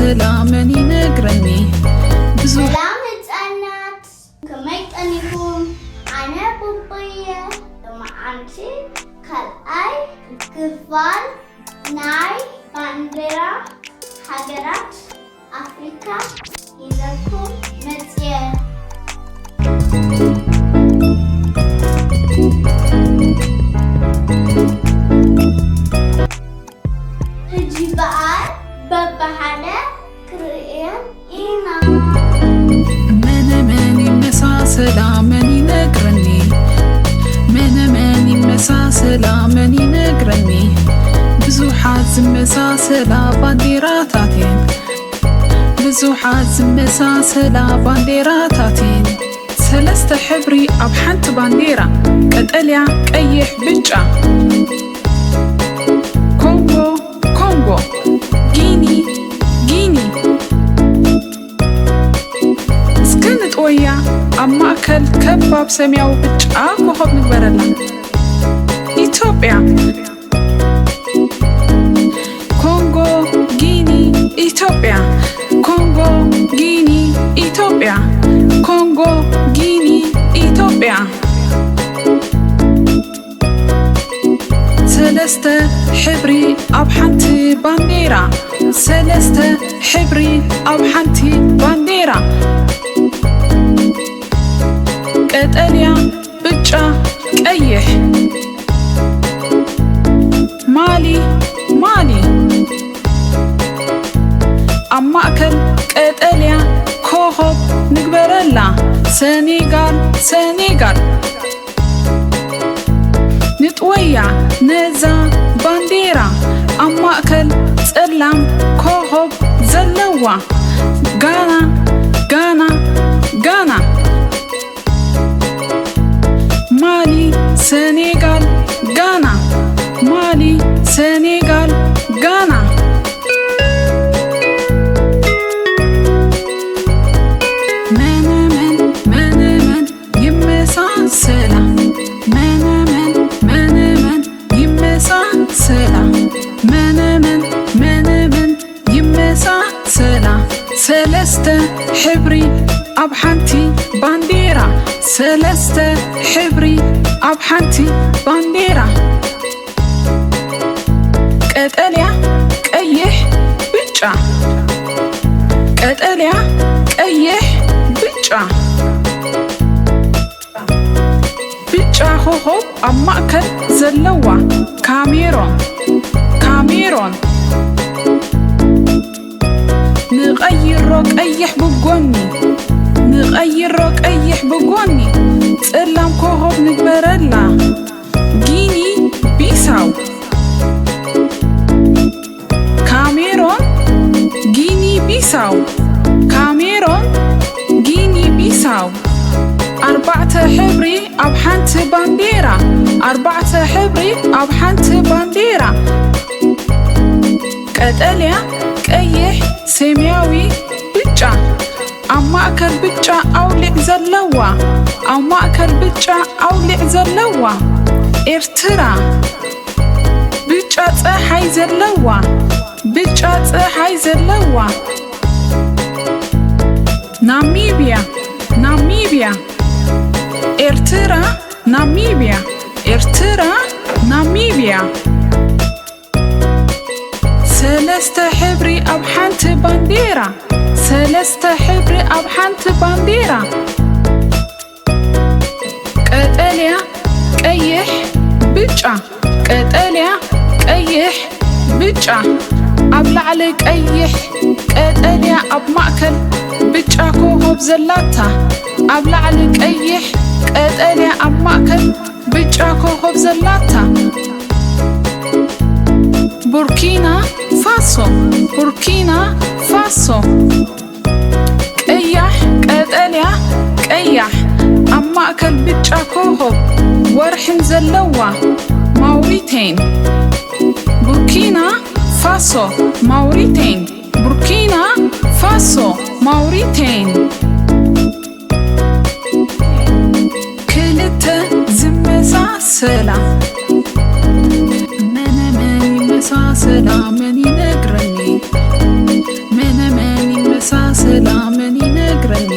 يمساسلا من ينقرني سلام الأنات كما يتأنيكم أنا بوبية لما أنتي كالأي كفال ناي بانديرا حجرات أفريقيا يزكم متيه هجبال ببحدة كريم إنا من يمساسلا من ينقرني من يمساسلا من ينقرني ብዙሓት ዝመሳሰላ ባንዴራታትን ብዙሓት ዝመሳሰላ ባንዴራታትን ሰለስተ ሕብሪ ኣብ ሓንቲ ባንዴራ ቀጠልያ ቀይሕ ብጫ ኮንጎ ኮንጎ ጊኒ ጊኒ እስክንጥወያ ኣብ ማእከል ከባብ ሰማያዊ ብጫ ኮኸብ ንግበረላ ኢትዮጵያ ኢትዮጵያ ኮንጎ ጊኒ ኢትዮጵያ ኮንጎ ጊኒ ኢትዮጵያ ሰለስተ ሕብሪ ኣብ ሓንቲ ባንዴራ ሰለስተ ሕብሪ ኣብ ሓንቲ ባንዴራ ቀጠልያ ብጫ ቀይሕ ማሊ ማሊ ኣብ ማእከል ቀጠልያ ኮኸብ ንግበረላ ሰኔጋል ሰኔጋል ንጥወያ ነዛ ባንዴራ ኣብ ማእከል ጸላም ኮኸብ ዘለዋ ጋና ጋና ጋና ማሊ ሰኔጋል ጋና ማሊ ሰኔጋል ጋና ሰለስተ ሕብሪ ኣብ ሓንቲ ባንዴራ ሰለስተ ሕብሪ ኣብ ሓንቲ ባንዴራ ቀጠልያ ቀይሕ ብጫ ቀጠልያ ቀይሕ ብጫ ብጫ ኮኸብ ኣብ ማእከል ዘለዋ ካሜሮን ካሜሮን نغير قيح بقوني نغير قيح بقوني تسلم كوهب نكبرلا جيني بيساو كاميرون جيني بيساو كاميرون جيني بيساو أربعة حبري أب حنت بانديرا أربعة حبري أب حنت بانديرا قتليا ቀይሕ ሰማያዊ ብጫ ኣብ ማእከል ብጫ ኣውሊዕ ዘለዋ ኣብ ማእከል ብጫ ኣውሊዕ ዘለዋ ኤርትራ ብጫ ፀሓይ ዘለዋ ብጫ ፀሓይ ዘለዋ ናሚብያ ናሚብያ ኤርትራ ናሚብያ ኤርትራ ናሚብያ ሰለስተ ሕብሪ ኣብ ሓንቲ ባንዴራ ሰለስተ ሕብሪ ኣብ ሓንቲ ባንዴራ ቀጠልያ ቀይሕ ብጫ ቀጠልያ ቀይሕ ብጫ ኣብ ላዕሊ ቀይሕ ቀጠልያ ኣብ ማእከል ብጫ ኮኸብ ዘላታ ኣብ ላዕሊ ቀይሕ ቀጠልያ ኣብ ማእከል ብጫ ኮኸብ ዘላታ بوركينا فاسو بوركينا فاسو قيح قتليا قيح أما أكل بيتشا كوهب ورحن زلوا موريتين بوركينا فاسو موريتين بوركينا فاسو موريتين كلتا زمزا سلام مساسلا من ينقرني من ዝመሳሰላ መን ይነግረኒ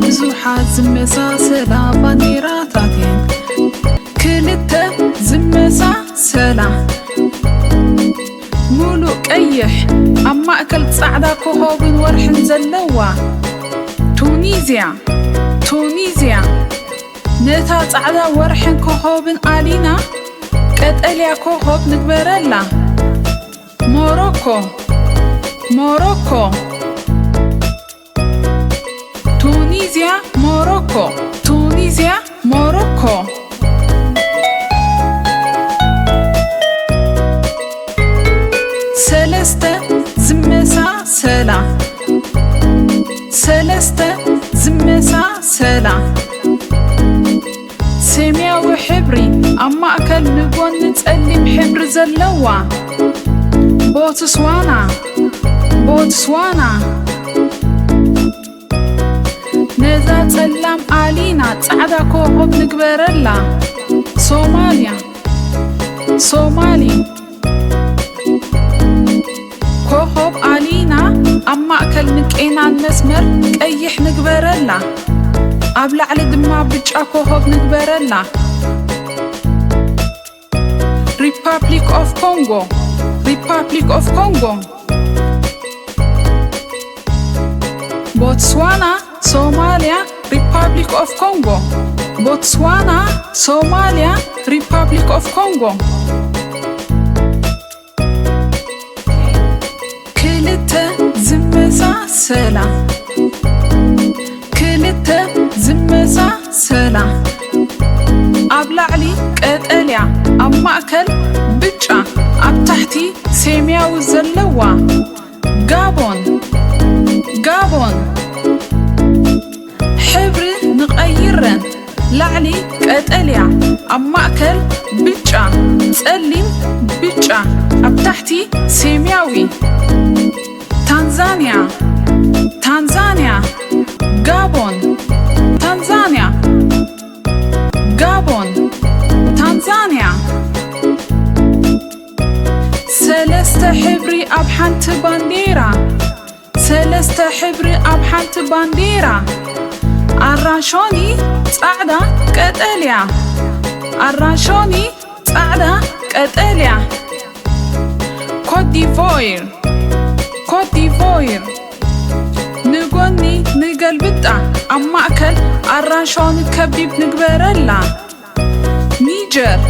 ብዙሓት ዝመሳሰላ ባንዴራታት እየን ክልተ ዝመሳሰላ ሙሉእ ቀይሕ ኣብ ማእከል ጻዕዳ ኮኸብን ወርሕን ዘለዋ ቱኒዝያ ነታ ጻዕዳ ወርሕን ኮኸብን ኣሊና ቀጠልያ ኮኸብ ንግበረላ ሞሮኮ ቱኒዝያ ሞሮኮ ሰለስተ ዝመሳሰላ ሰማያዊ ሕብሪ ኣብ ማእከል ንጎኒ ጸሊም ሕብሪ ዘለዋ ቦትስዋና ነዛ ጸላም ኣሊና ጻዕዳ ኮኸብ ንግበረላ ሶማሊ ኮኸብ ኣሊና ኣብ ማእከል ንቄናን መስመር ቀይሕ ንግበረላ ኣብ ላዕሊ ድማ ብጫ ኮኸብ ንግበረላ ሪፐብሊክ ኦፍ ኮንጎ ቦትስዋና ሶማሊያ ሪፐብሊክ ኦፍ ኮንጎ ክልተ ዝመሳሰላ ኣብ ላዕሊ ቀጠልያ ኣብ ማእከል ብጫ ኣብ ታሕቲ ሰማያዊ ዘለዋ ጋቦን ሕብሪ ንቐይረን ላዕሊ ቀጠልያ ኣብ ማእከል ብጫ ጸሊም ብጫ ኣብ ታሕቲ ሰማያዊ ታንዛንያ ጋቦን ሰለስተ ሕብሪ ኣብ ሓንቲ ባንዴራ ኣራንሺ ጻዕዳ ቀጠልያ ኮትዲቮይር ንጎኒ ንገልብጣ ኣብ ማእከል ኣራንሺ ከቢብ ንግበረላ ኒጀር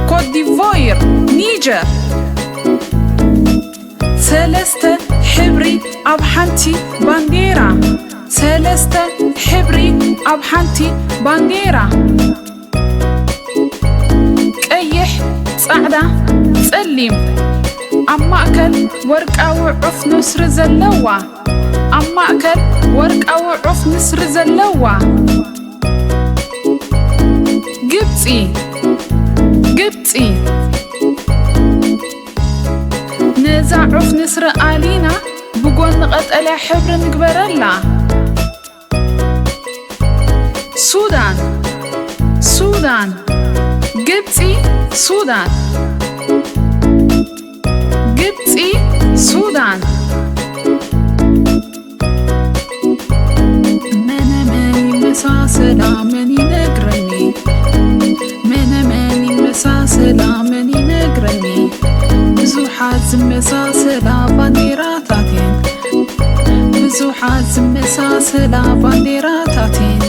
ኮትዲቮይር ኒጀር ሰለስተ ሕብሪ ኣብ ሓንቲ ባንዴራ ቀይሕ ጻዕዳ ጸሊም ኣብ ማእከል ወርቃዊ ዑፍ ንስሪ ዘለዋ ግብፂ ነዛ ዑፍ ንስሪ ኣሊና ብጎኒ ቀጠልያ ሕብሪ ንግበረላ ሱዳን ግብፂ ሱዳን መነመን ይመሳሰላ መን ይነግረኒ ብዙሓት ዝመሳሰላ ባንዴራታት እየን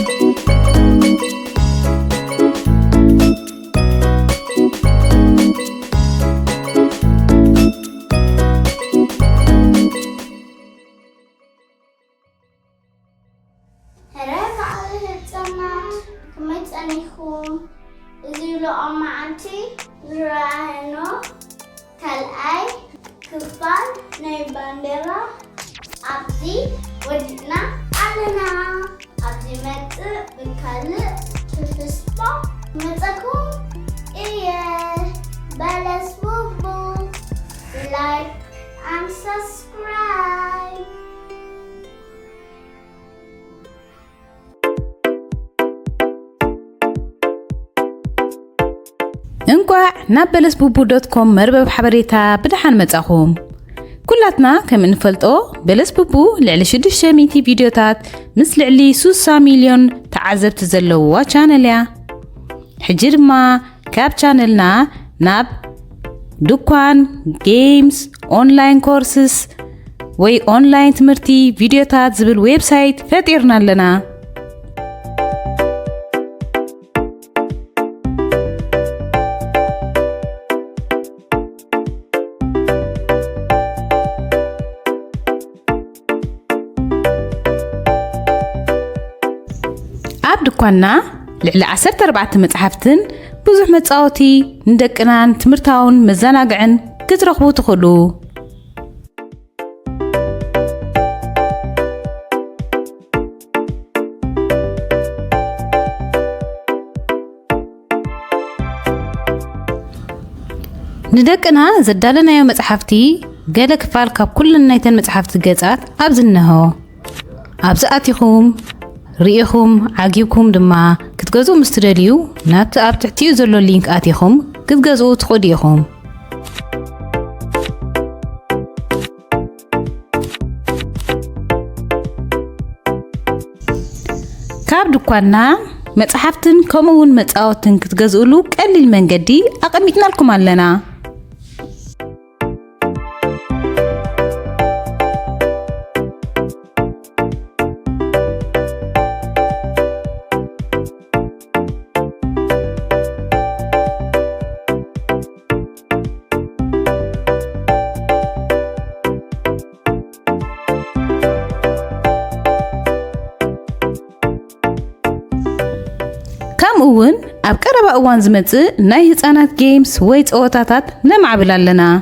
ካልኣይ ክፋል ናይ ባንዴራ ኣብዚ ወዲና ኣለና ኣብዚ መጽእ ብካልእ ተስፋ መጸኩም እየ በለስ ቡቡ like and subscribe እንኳን لوكا نابلس بوبو.com مربب حبريتا بدحان متاخوم كلاتنا كم نفلطو بلس بوبو لعلى 600 فيديوتات مثل علي 6 مليون تعذبت زلوا چانليا حجر ما كاب چانلنا ناب دكان جيمز اونلاين كورسز وي اونلاين تمرتي فيديوتات زبل ويب سايت فاتيرنا لنا دكاننا لعل 14 مصحفتن بزح مصاوتي ندقنا تمرتاون مزناقعن كترخبو تخلو ندقنا زدالنا يا مصحفتي قال كفال كاب كل نايتن مصحفت قصات ابزنهو ابزاتيكم ريخم عاجبكم دما كتغزو مستدليو نات اب تحتيو زلو لينك اتيخم كتغزو تخديخم كاب دكاننا مصحفتن كمون مصاوتن كتغزولو قليل منجدي اقميتنا لكم علنا كمون اب قربا اوان زمص ناي هصانات جيمز وي صوتاتات نمعبل علنا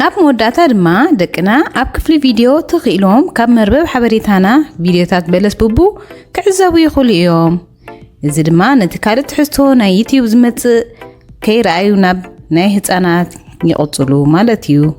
اب موداتا دما دقنا اب كفلي فيديو تخيلهم كاب مربب حبريتانا فيديوتات بلس بوبو كعزابو يخول يوم اذا دما نتكالت تحسو ناي يوتيوب زمص كي رايو ناب ناي هصانات يقصلو مالتيو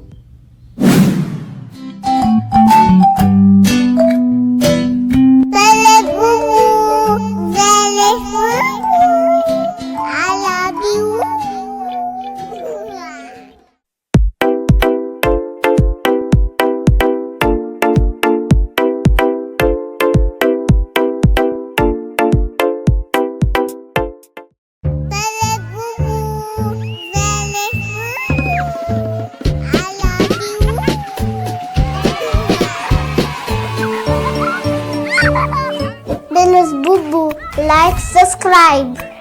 Bellus Bubu, like, subscribe.